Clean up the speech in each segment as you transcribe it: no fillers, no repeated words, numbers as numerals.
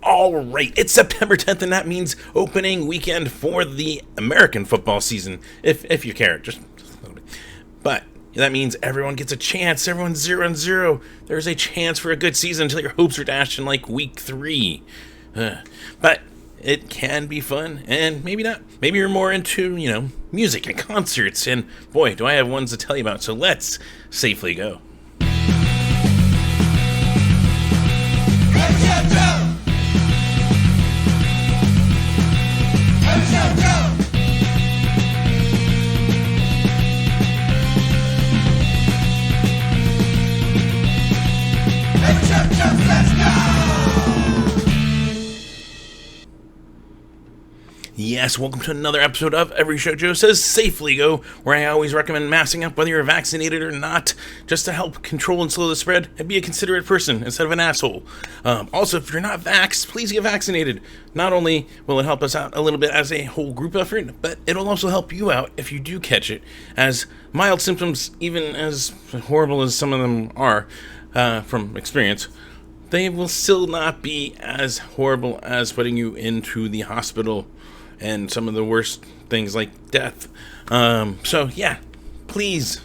All right, it's September 10th, and that means opening weekend for the American football season, if you care, just a little bit. But that means everyone gets a chance. Everyone's 0-0. There's a chance for a good season until your hopes are dashed in like week 3. But it can be fun, and maybe not. Maybe you're more into, music and concerts, and boy, do I have ones to tell you about. So let's safely go. Yes, welcome to another episode of Every Show Joe Says Safely Go, where I always recommend masking up whether you're vaccinated or not, just to help control and slow the spread and be a considerate person instead of an asshole. Also, if you're not vaxxed, please get vaccinated. Not only will it help us out a little bit as a whole group effort, but it'll also help you out if you do catch it, as mild symptoms, even as horrible as some of them are from experience, they will still not be as horrible as putting you into the hospital and some of the worst things like death. So yeah, please.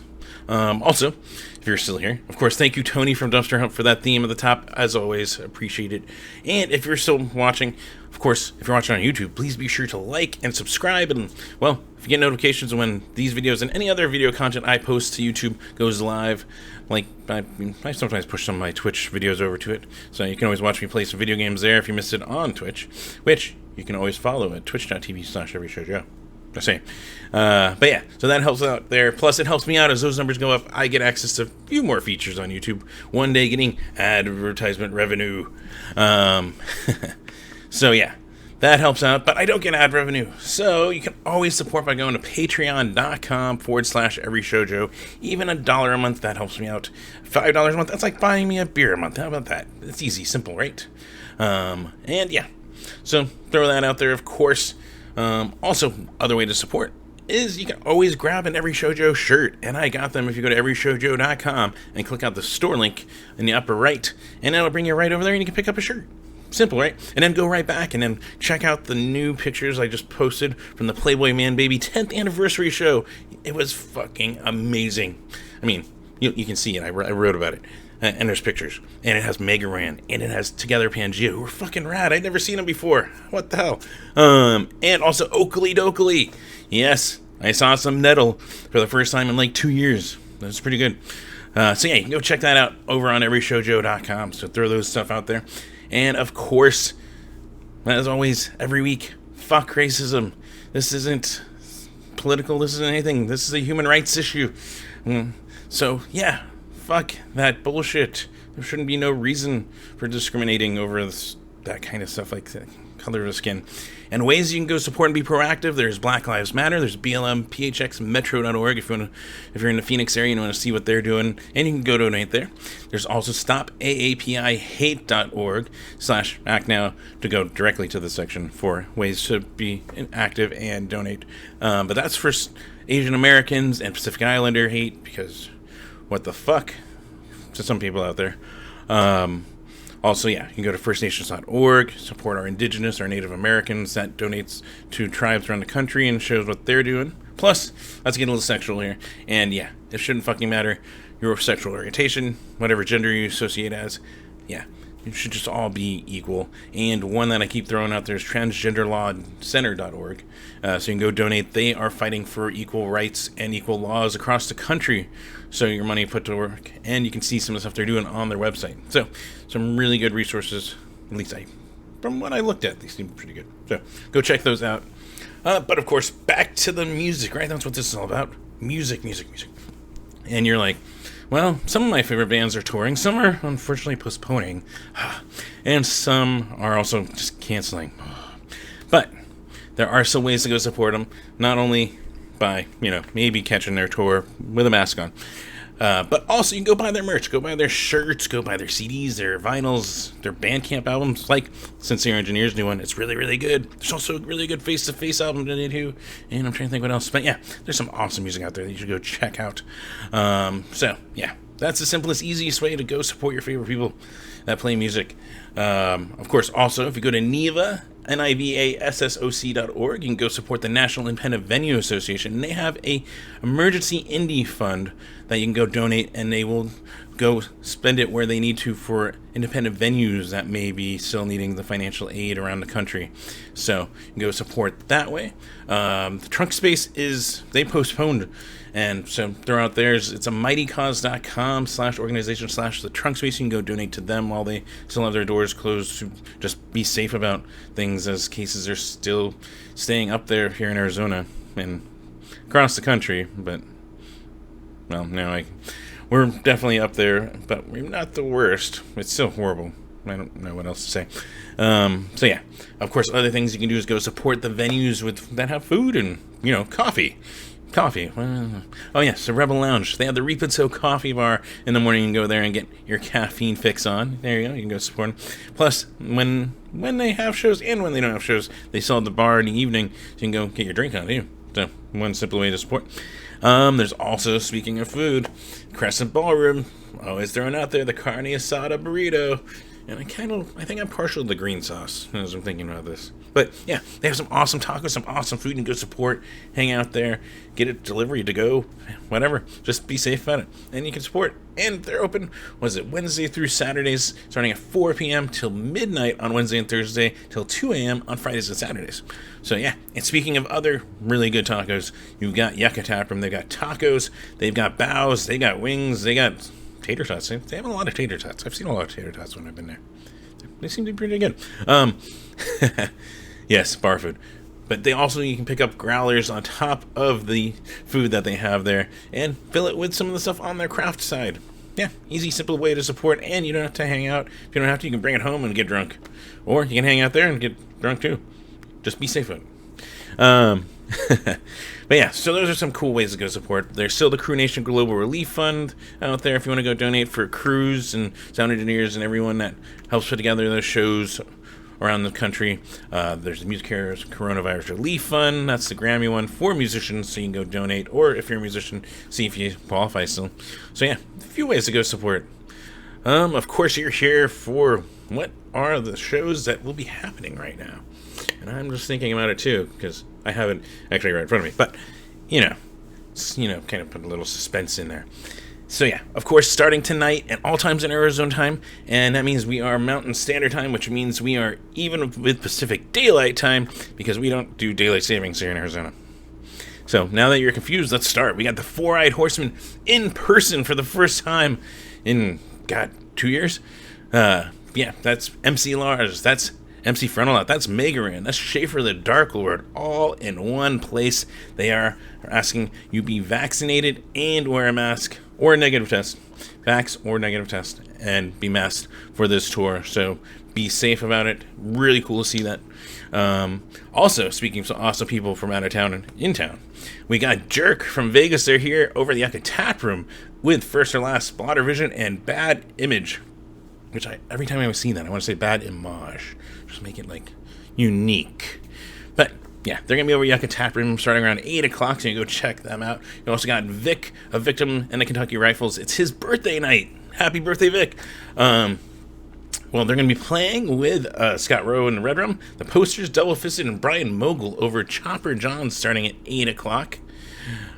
Also, if you're still here, of course, thank you, Tony from Dumpster Hump, for that theme at the top. As always, appreciate it. And if you're still watching, of course, if you're watching on YouTube, please be sure to like and subscribe. And, well, if you get notifications when these videos and any other video content I post to YouTube goes live, like, I sometimes push some of my Twitch videos over to it, so you can always watch me play some video games there if you missed it on Twitch, which you can always follow at twitch.tv/everyshowjoe. Just saying. But yeah, so that helps out there. Plus, it helps me out as those numbers go up. I get access to a few more features on YouTube. One day getting advertisement revenue. So yeah, that helps out. But I don't get ad revenue. So you can always support by going to patreon.com/everyshowjoe. Even $1 a month, that helps me out. $5 a month, that's like buying me a beer a month. How about that? It's easy, simple, right? And yeah. So throw that out there, of course. Also, other way to support is you can always grab an Every Show Joe shirt, and I got them if you go to everyshowjoe.com and click out the store link in the upper right, and that'll bring you right over there, and you can pick up a shirt. Simple, right? And then go right back and then check out the new pictures I just posted from the Playboy Man Baby 10th anniversary show. It was fucking amazing. I mean, you can see it. I wrote about it. And there's pictures. And it has Mega Ran. And it has Together Pangea, who are fucking rad. I'd never seen them before. What the hell? And also Oakley Dokley. Yes, I saw some Nettle for the first time in like 2 years. That's pretty good. So yeah, you can go check that out over on everyshowjoe.com. So throw those stuff out there. And of course, as always, every week, fuck racism. This isn't political. This isn't anything. This is a human rights issue. So yeah. Fuck that bullshit. There shouldn't be no reason for discriminating over that kind of stuff, like the color of skin. And ways you can go support and be proactive: there's Black Lives Matter, there's BLM, PHX, Metro.org if you're in the Phoenix area and you want to see what they're doing, and you can go donate there. There's also StopAAPIHate.org/act now to go directly to the section for ways to be active and donate. But that's for Asian Americans and Pacific Islander hate, because what the fuck to some people out there. Also, yeah, you can go to firstnations.org, support our indigenous, our Native Americans. That donates to tribes around the country and shows what they're doing. Plus, let's get a little sexual here. And yeah, it shouldn't fucking matter your sexual orientation, whatever gender you associate as. Yeah, it should just all be equal. And one that I keep throwing out there is transgenderlawcenter.org. So you can go donate. They are fighting for equal rights and equal laws across the country. So your money put to work. And you can see some of the stuff they're doing on their website. So some really good resources. At least from what I looked at, they seem pretty good. So go check those out. But of course, back to the music, right? That's what this is all about. Music. And you're like, well, some of my favorite bands are touring. Some are unfortunately postponing. And some are also just canceling. But there are some ways to go support them. Not only by, maybe catching their tour with a mask on. But also, you can go buy their merch, go buy their shirts, go buy their CDs, their vinyls, their Bandcamp albums, like Sincere Engineer's new one. It's really, really good. There's also a really good Face-to-Face album that they do, and I'm trying to think what else. But yeah, there's some awesome music out there that you should go check out. So, yeah, that's the simplest, easiest way to go support your favorite people. that play music. Of course, also, if you go to NIVA, NIVASSOC.org, you can go support the National Independent Venue Association. And they have a emergency indie fund that you can go donate, and they will go spend it where they need to for independent venues that may be still needing the financial aid around the country. So you can go support that way. The Trunk Space they postponed, and so they're out there. It's a mightycause.com/organization/the Trunk Space. You can go donate to them while they still have their doors closed, to just be safe about things, as cases are still staying up there here in Arizona and across the country. But, well, now we're definitely up there, but we're not the worst. It's still horrible. I don't know what else to say. So yeah, of course, other things you can do is go support the venues that have food and, coffee. Coffee. Oh yes, the Rebel Lounge. They have the Reap and Sow coffee bar in the morning. You can go there and get your caffeine fix on. There you go. You can go support them. Plus, when they have shows and when they don't have shows, they sell at the bar in the evening, so you can go get your drink on too. So one simple way to support. There's also, speaking of food, Crescent Ballroom, always throwing out there the carne asada burrito. And I think I'm partial to the green sauce as I'm thinking about this. But yeah, they have some awesome tacos, some awesome food, and go support, hang out there, get it delivery to go, whatever. Just be safe about it. And you can support. And they're open, Wednesday through Saturdays, starting at 4 p.m. till midnight on Wednesday and Thursday, till 2 a.m. on Fridays and Saturdays. So yeah, and speaking of other really good tacos, you've got Yucca Tap Room. They've got tacos, they've got bows, they got wings, they got tater tots. They have a lot of tater tots. I've seen a lot of tater tots when I've been there. They seem to be pretty good. Yes, bar food. But you can pick up growlers on top of the food that they have there and fill it with some of the stuff on their craft side. Yeah, easy, simple way to support, and you don't have to hang out. If you don't have to, you can bring it home and get drunk. Or you can hang out there and get drunk too. Just be safe with it. But yeah, so those are some cool ways to go support. There's still the Crew Nation Global Relief Fund out there if you want to go donate for crews and sound engineers and everyone that helps put together those shows around the country. There's the Music Cares Coronavirus Relief Fund. That's the Grammy one for musicians, so you can go donate. Or if you're a musician, see if you qualify still. So yeah, a few ways to go support. Of course, you're here for what are the shows that will be happening right now. And I'm just thinking about it too, because I haven't actually right in front of me. But, kind of put a little suspense in there. So yeah, of course, starting tonight at all times in Arizona time, and that means we are Mountain Standard Time, which means we are even with Pacific Daylight Time, because we don't do daylight savings here in Arizona. So now that you're confused, let's start. We got the Four-Eyed Horsemen in person for the first time in, 2 years? Yeah, that's MC Lars, that's MC Frontalot, that's Megaran, that's Schaefer the Dark Lord, all in one place. They are asking you be vaccinated and wear a mask or a negative test. Vax or negative test, and be masked for this tour. So be safe about it. Really cool to see that. Also, speaking of awesome people from out of town and in town, we got Jerk from Vegas. They're here over at the Yucca Tap Room with First or Last, Blotter Vision, and Bad Image. Which every time I see that, I want to say Bad Image. Just make it, unique. But, yeah, they're going to be over at Yucca Tap Room starting around 8 o'clock, so you can go check them out. You also got Vic, a victim, and the Kentucky Rifles. It's his birthday night. Happy birthday, Vic. Well, they're going to be playing with Scott Rowe and the Red Rum, the Posters, Double Fisted, and Brian Mogul over at Chopper John's starting at 8 o'clock.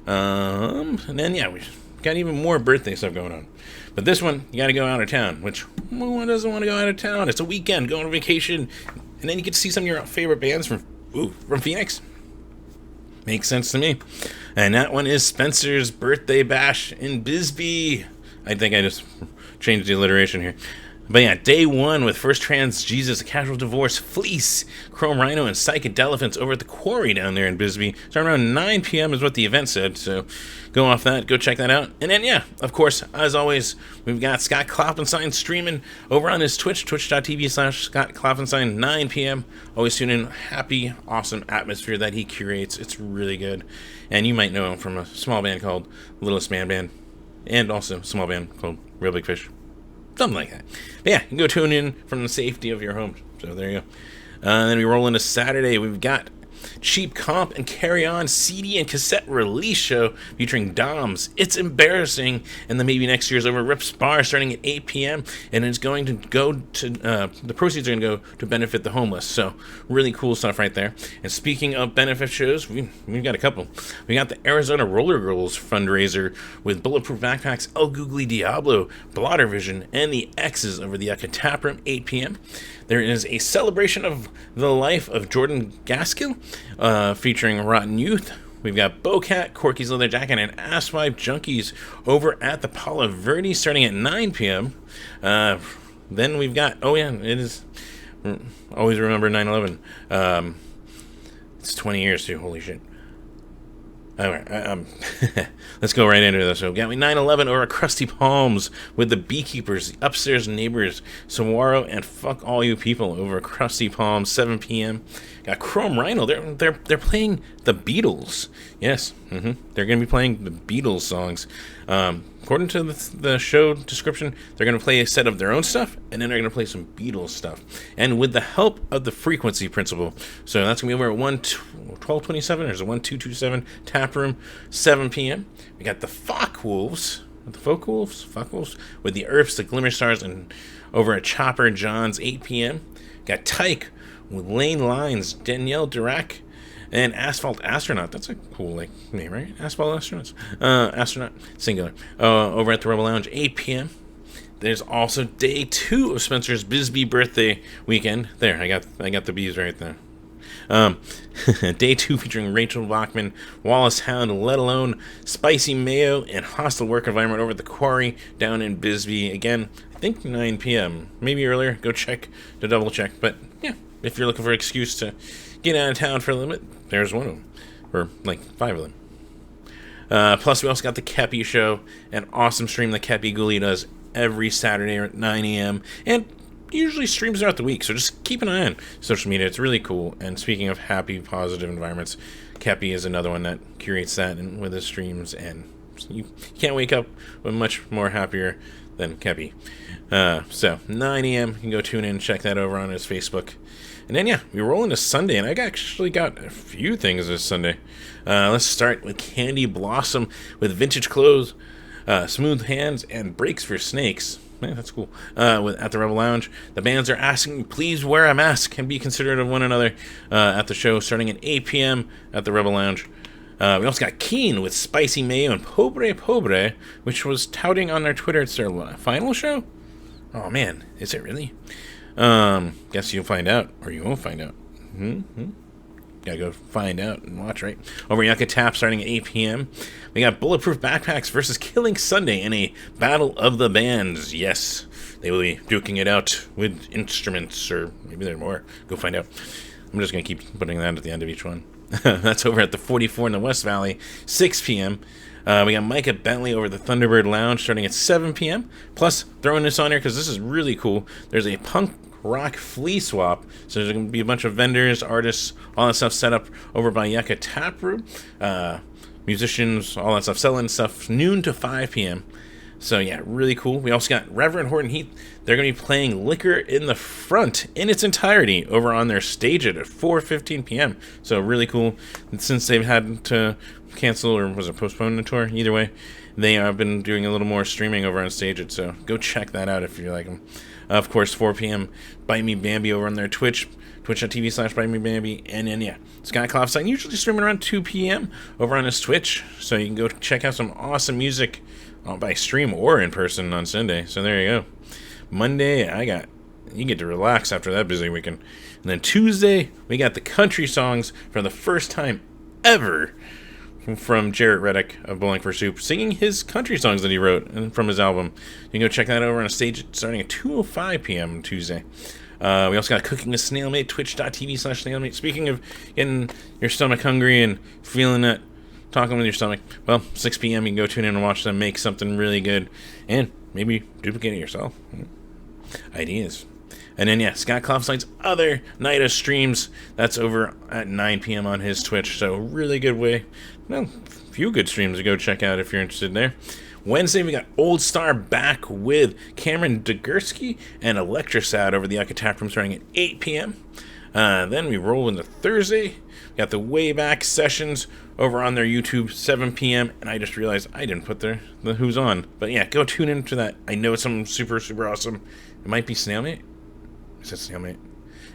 And then, yeah, we've got even more birthday stuff going on. But this one, you got to go out of town, which, one doesn't want to go out of town? It's a weekend, go on vacation, and then you get to see some of your favorite bands from Phoenix. Makes sense to me. And that one is Spencer's Birthday Bash in Bisbee. I think I just changed the alliteration here. But yeah, day one with First Trans Jesus, A Casual Divorce, Fleece, Chrome Rhino, and Psychedelephants over at the Quarry down there in Bisbee. Starting around 9 p.m. is what the event said, so go off that, go check that out. And then, yeah, of course, as always, we've got Scott Klopfenstein streaming over on his Twitch, twitch.tv/Scott Klopfenstein, 9 p.m. Always tune in. Happy, awesome atmosphere that he curates. It's really good. And you might know him from a small band called Littlest Man Band, and also a small band called Real Big Fish. Something like that. But yeah, you can go tune in from the safety of your home. So there you go. Then we roll into Saturday. We've got Cheap Comp and Carry On CD and cassette release show featuring Doms. It's Embarrassing, and then maybe next year's over Rips Bar starting at 8 p.m. and it's going to go to the proceeds are going to go to benefit the homeless. So really cool stuff right there. And speaking of benefit shows, we've got a couple. We got the Arizona Roller Girls fundraiser with Bulletproof Backpacks, El Googly Diablo, Blotter Vision, and the X's over the Yucca Tap Room, 8 p.m. There is a celebration of the life of Jordan Gaskill, featuring Rotten Youth. We've got Bocat, Corky's Leather Jacket, and Asswipe Junkies over at the Palo Verde starting at 9 p.m. Then we've got, it is, always remember 9/11. It's 20 years too, holy shit. All right, let's go right into this. So we got 9/11 over Krusty Palms with the Beekeepers, the Upstairs Neighbors, Saguaro, and Fuck All You People over Krusty Palms, 7 p.m. Got Chrome Rhino. They're playing the Beatles. Yes, they're going to be playing the Beatles songs. According to the show description, they're going to play a set of their own stuff, and then they're going to play some Beatles stuff. And with the help of the Frequency Principle. So that's going to be over at 1227, or is it 1227 Tap Room, 7 p.m. We got the Folk Wolves with the Earths, the Glimmer Stars, and over at Chopper John's, 8 p.m. Got Tyke with Lane Lines, Danielle Dirac, and Asphalt Astronaut. That's a cool name, right? Asphalt Astronauts. Astronaut, singular. Over at the Rebel Lounge, 8 p.m. There's also day 2 of Spencer's Bisbee birthday weekend. There, I got the bees right there. Day 2 featuring Rachel Bachman, Wallace Hound, Let Alone, Spicy Mayo, and Hostile Work Environment over at the Quarry down in Bisbee. Again, I think 9 p.m. Maybe earlier. Go check to double check. But yeah, if you're looking for an excuse to get out of town for a limit, there's one of them. Or 5 of them. Plus, we also got the Kepi Show, an awesome stream that Kepi Gully does every Saturday at 9 a.m. And usually streams throughout the week, so just keep an eye on social media. It's really cool. And speaking of happy, positive environments, Kepi is another one that curates that and with his streams, and you can't wake up with much more happier than Kepi. So 9 a.m. you can go tune in and check that over on his Facebook. And then we roll into Sunday, and I actually got a few things this Sunday. Let's start with Candy Blossom with Vintage Clothes, Smooth Hands, and Breaks for Snakes. Man, that's cool. At the Rebel Lounge, the bands are asking, please wear a mask and be considerate of one another at the show starting at 8 p.m. at the Rebel Lounge. We also got Keen with Spicy Mayo and Pobre, which was touting on their Twitter it's their final show. Oh man, is it really? Guess you'll find out, or you won't find out. Gotta go find out and watch, right? Over Yucca Tap starting at 8 p.m. We got Bulletproof Backpacks versus Killing Sunday in a Battle of the Bands. Yes, they will be duking it out with instruments, or maybe there are more. Go find out. I'm just going to keep putting that at the end of each one. That's over at the 44 in the West Valley, 6 p.m. We got Micah Bentley over the Thunderbird Lounge starting at 7 p.m. Plus, throwing this on here because this is really cool. There's a punk rock flea swap. So there's going to be a bunch of vendors, artists, all that stuff set up over by Yucca Tap Room. Musicians, all that stuff, selling stuff noon to 5 p.m. So yeah, really cool. We also got Reverend Horton Heat. They're going to be playing Liquor in the Front in its entirety over on their stage at 4:15 p.m. So really cool. And since they've had to cancel, or was it postpone the tour? Either way, they have been doing a little more streaming over on Stage. So go check that out if you like them. Of course, 4 p.m. Bite Me Bambi over on their Twitch, twitch.tv/Bite Me Bambi. And then, Scott Klopstein usually streaming around 2 p.m. over on his Twitch. So you can go check out some awesome music by stream or in person on Sunday. So there you go. Monday, you get to relax after that busy weekend. And then Tuesday, we got the country songs for the first time ever from Jarrett Reddick of Bowling for Soup, singing his country songs that he wrote and from his album. You can go check that over on a stage starting at 2:05 p.m. Tuesday. We also got Cooking with Snailmate, twitch.tv/Snailmate. Speaking of getting your stomach hungry and feeling that, talking with your stomach, well, 6 p.m. you can go tune in and watch them make something really good and maybe duplicate it yourself. Ideas. And then, Scott Klopstein's other night of streams, that's over at 9 p.m. on his Twitch. So really good way. Well, a few good streams to go check out if you're interested in there. Wednesday, we got Old Star back with Cameron Degurski and Electrosad over the Yucca Tap Room starting at 8 p.m. Then we roll into Thursday. We got the Way Back sessions over on their YouTube, 7 p.m. And I just realized I didn't put the Who's On. But yeah, go tune into that. I know it's something super, super awesome. It might be Snailmate. Is that Snailmate?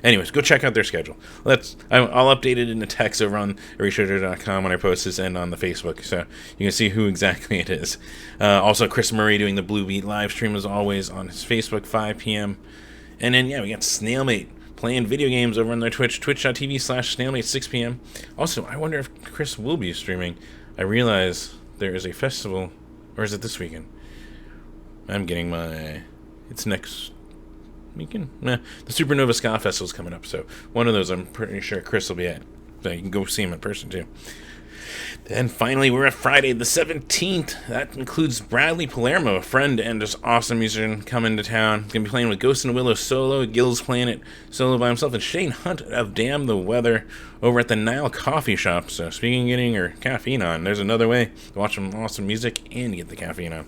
Anyways, go check out their schedule. I'll update it in the text over on erasure.com when I post this and on the Facebook, so you can see who exactly it is. Also, Chris Murray doing the Blue Beat live stream as always on his Facebook, 5 p.m. And then, yeah, we got Snailmate playing video games over on their Twitch, twitch.tv/Snailmate, 6 p.m. Also, I wonder if Chris will be streaming. I realize there is a festival, or is it this weekend? It's next weekend? The Supernova Ska Festival is coming up, so one of those I'm pretty sure Chris will be at. So you can go see him in person, too. Then finally, we're at Friday the 17th. That includes Bradley Palermo, a friend and just awesome musician, coming to town. He's going to be playing with Ghost in the Willow solo. Gil's playing it solo by himself. And Shane Hunt of Damn the Weather over at the Nile Coffee Shop. So speaking of getting your caffeine on, there's another way to watch some awesome music and get the caffeine on.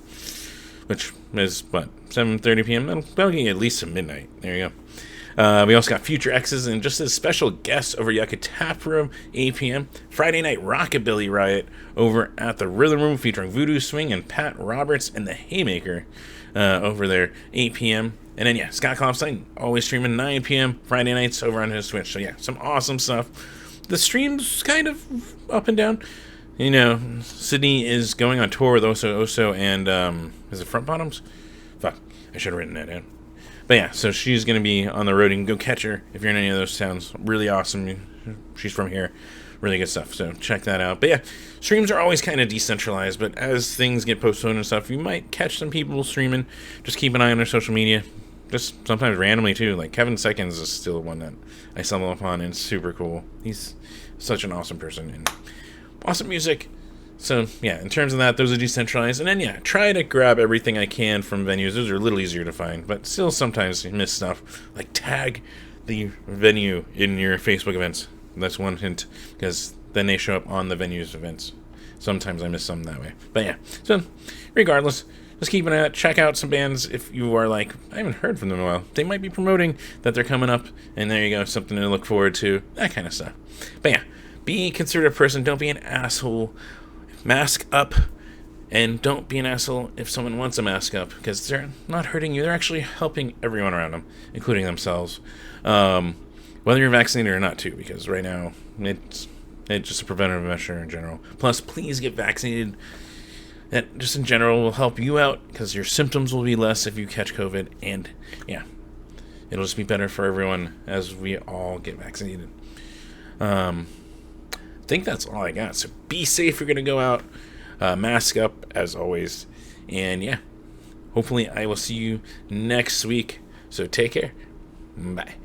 Which is, 7:30 p.m.? That'll get you at least to midnight. There you go. We also got Future X's and just as special guests over Yucca Tap Room, 8 p.m. Friday Night Rockabilly Riot over at the Rhythm Room featuring Voodoo Swing and Pat Roberts and the Haymaker over there, 8 p.m. And then, yeah, Scott Klopstein always streaming 9 p.m. Friday nights over on his Twitch. So, yeah, some awesome stuff. The stream's kind of up and down. You know, Sydney is going on tour with Oso and, is it Front Bottoms? Fuck, I should have written that down. But yeah, so she's going to be on the road. You can go catch her if you're in any of those towns. Really awesome. She's from here. Really good stuff, so check that out. But yeah, streams are always kind of decentralized, but as things get postponed and stuff, you might catch some people streaming. Just keep an eye on their social media. Just sometimes randomly, too. Like, Kevin Seconds is still one that I stumble upon, and it's super cool. He's such an awesome person, and awesome music. So, yeah, in terms of that, those are decentralized. And then, yeah, try to grab everything I can from venues. Those are a little easier to find, but still sometimes you miss stuff. Like, tag the venue in your Facebook events. That's one hint, because then they show up on the venue's events. Sometimes I miss some that way. But, yeah, so regardless, just keep an eye out. Check out some bands if you are like, I haven't heard from them in a while. They might be promoting that they're coming up, and there you go, something to look forward to, that kind of stuff. But, yeah, be a considerate person. Don't be an asshole. Mask up, and don't be an asshole if someone wants a mask up, because they're not hurting you. They're actually helping everyone around them, including themselves. Whether you're vaccinated or not, too, because right now it's just a preventative measure in general. Plus, please get vaccinated. That just in general will help you out, because your symptoms will be less if you catch COVID, and yeah, it'll just be better for everyone as we all get vaccinated. I think that's all I got. So be safe if you're going to go out. Mask up, as always. And yeah, hopefully I will see you next week. So take care. Bye.